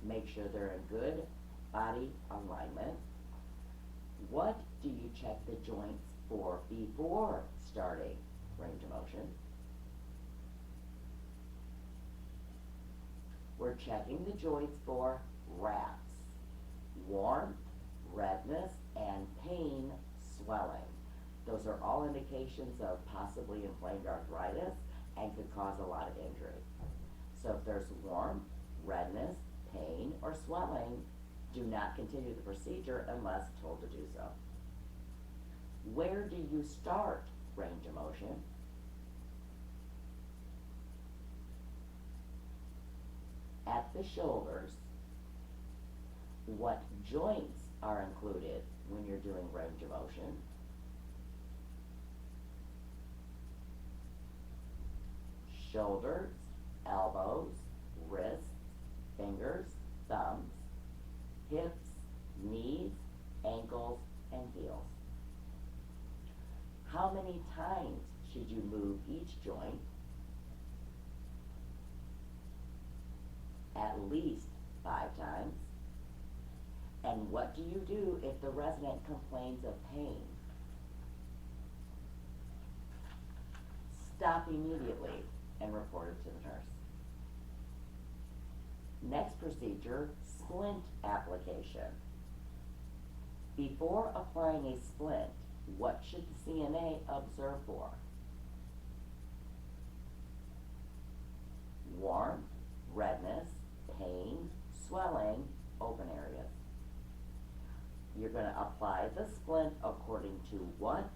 make sure they're in good body alignment. What do you check the joints for before starting range of motion? We're checking the joints for wraps, warmth, redness, and pain, swelling. Those are all indications of possibly inflamed arthritis and could cause a lot of injury. So if there's warmth, redness, pain, or swelling, do not continue the procedure unless told to do so. Where do you start range of motion? At the shoulders. What joints are included when you're doing range of motion? Shoulders, elbows, wrists, fingers, thumbs, hips, knees, ankles, and heels. How many times should you move each joint? At least 5 times. And what do you do if the resident complains of pain? Stop immediately and report it to the nurse. Next procedure, splint application. Before applying a splint, what should the CNA observe for? Warmth, redness, pain, swelling, open areas. You're going to apply the splint according to what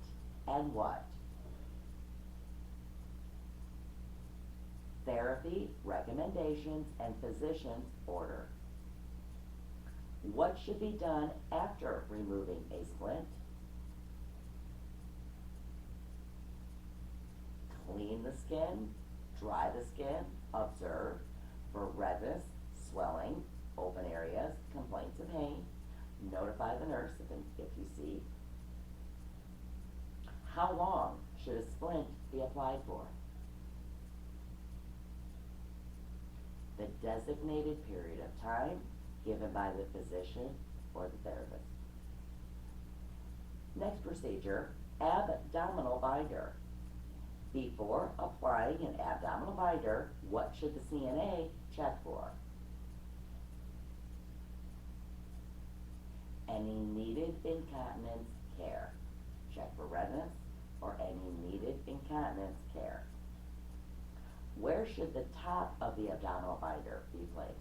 and what? Therapy, recommendations, and physician's order. What should be done after removing a splint? Clean the skin, dry the skin, observe for redness, swelling, open areas, complaints of pain. Notify the nurse if you see. How long should a splint be applied for? The designated period of time given by the physician or the therapist. Next procedure, abdominal binder. Before applying an abdominal binder, what should the CNA check for? Any needed incontinence care. Check for redness or any needed incontinence care. Where should the top of the abdominal binder be placed?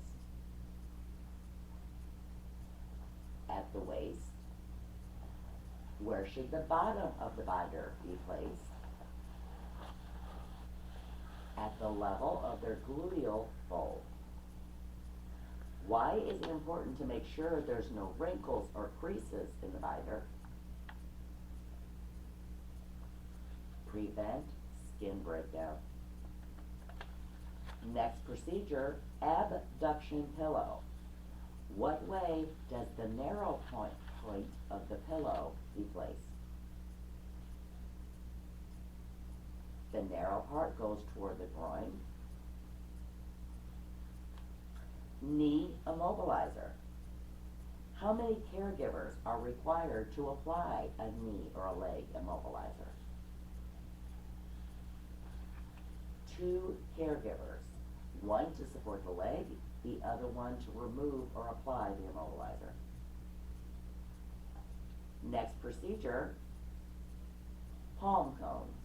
At the waist. Where should the bottom of the binder be placed? At the level of their gluteal fold. Why is it important to make sure there's no wrinkles or creases in the binder? Prevent skin breakdown. Next procedure, abduction pillow. What way does the narrow point of the pillow be placed? The narrow part goes toward the groin. Knee immobilizer. How many caregivers are required to apply a knee or a leg immobilizer? 2 caregivers. One to support the leg, the other one to remove or apply the immobilizer. Next procedure, palm cones.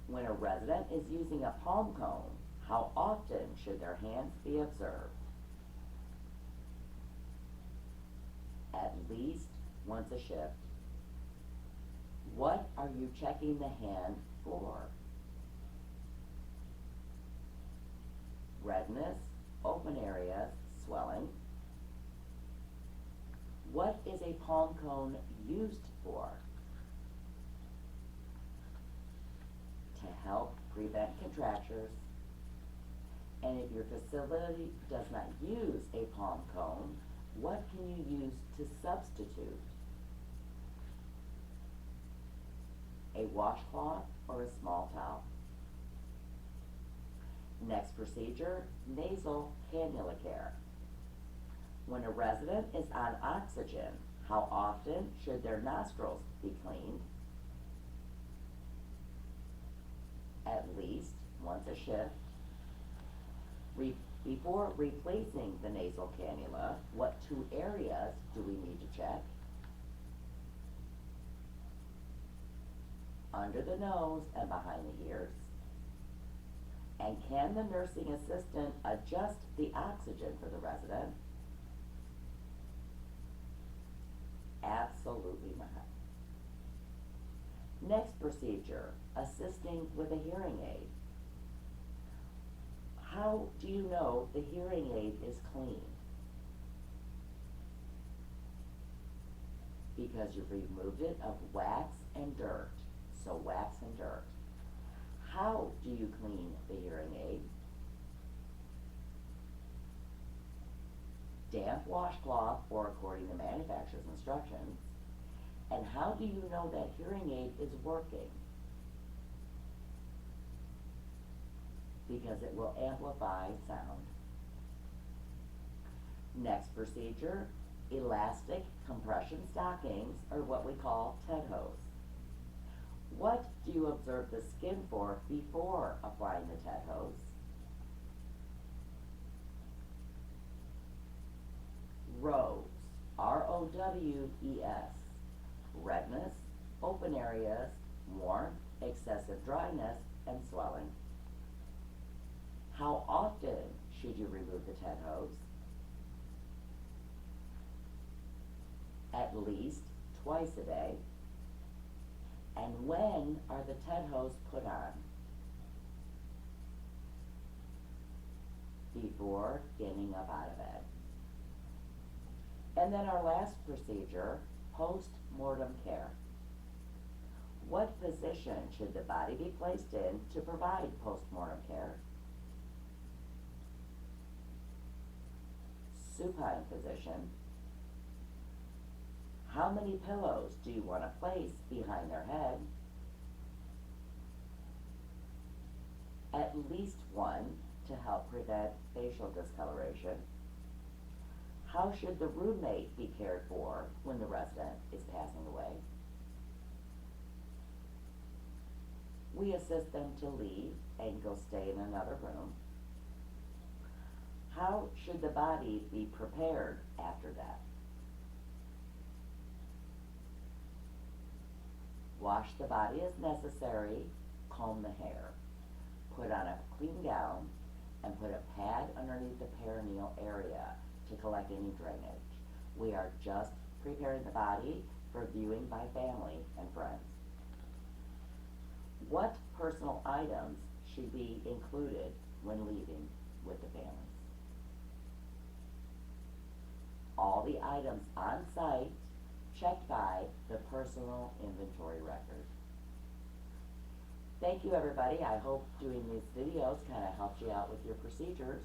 When a resident is using a palm cone, how often should their hands be observed? At least once a shift. What are you checking the hand for? Redness, open areas, swelling. What is a palm cone used for? To help prevent contractures. And if your facility does not use a palm cone, what can you use to substitute? A washcloth or a small towel. Next procedure, nasal cannula care. When a resident is on oxygen, how often should their nostrils be cleaned? At least once a shift. Before replacing the nasal cannula, what two areas do we need to check? Under the nose and behind the ears. And can the nursing assistant adjust the oxygen for the resident? Absolutely not. Next procedure, assisting with a hearing aid. How do you know the hearing aid is clean? Because you've removed it of wax and dirt. So wax and dirt. How do you clean the hearing aid? Damp washcloth, or according to manufacturer's instructions. And how do you know that hearing aid is working? Because it will amplify sound. Next procedure, elastic compression stockings, or what we call TED hose. What do you observe the skin for before applying the TED hose? Rows, R-O-W-E-S, redness, open areas, warmth, excessive dryness, and swelling. How often should you remove the TED hose? At least twice a day. And when are the TED hose put on? Before getting up out of bed. And then our last procedure, post-mortem care. What position should the body be placed in to provide post-mortem care? Supine position. How many pillows do you want to place behind their head? At least one to help prevent facial discoloration. How should the roommate be cared for when the resident is passing away? We assist them to leave and go stay in another room. How should the body be prepared after death? Wash the body as necessary, comb the hair, put on a clean gown, and put a pad underneath the perineal area to collect any drainage. We are just preparing the body for viewing by family and friends. What personal items should be included when leaving with the families? All the items on site checked by the personal inventory record. Thank you, everybody. I hope doing these videos kind of helped you out with your procedures.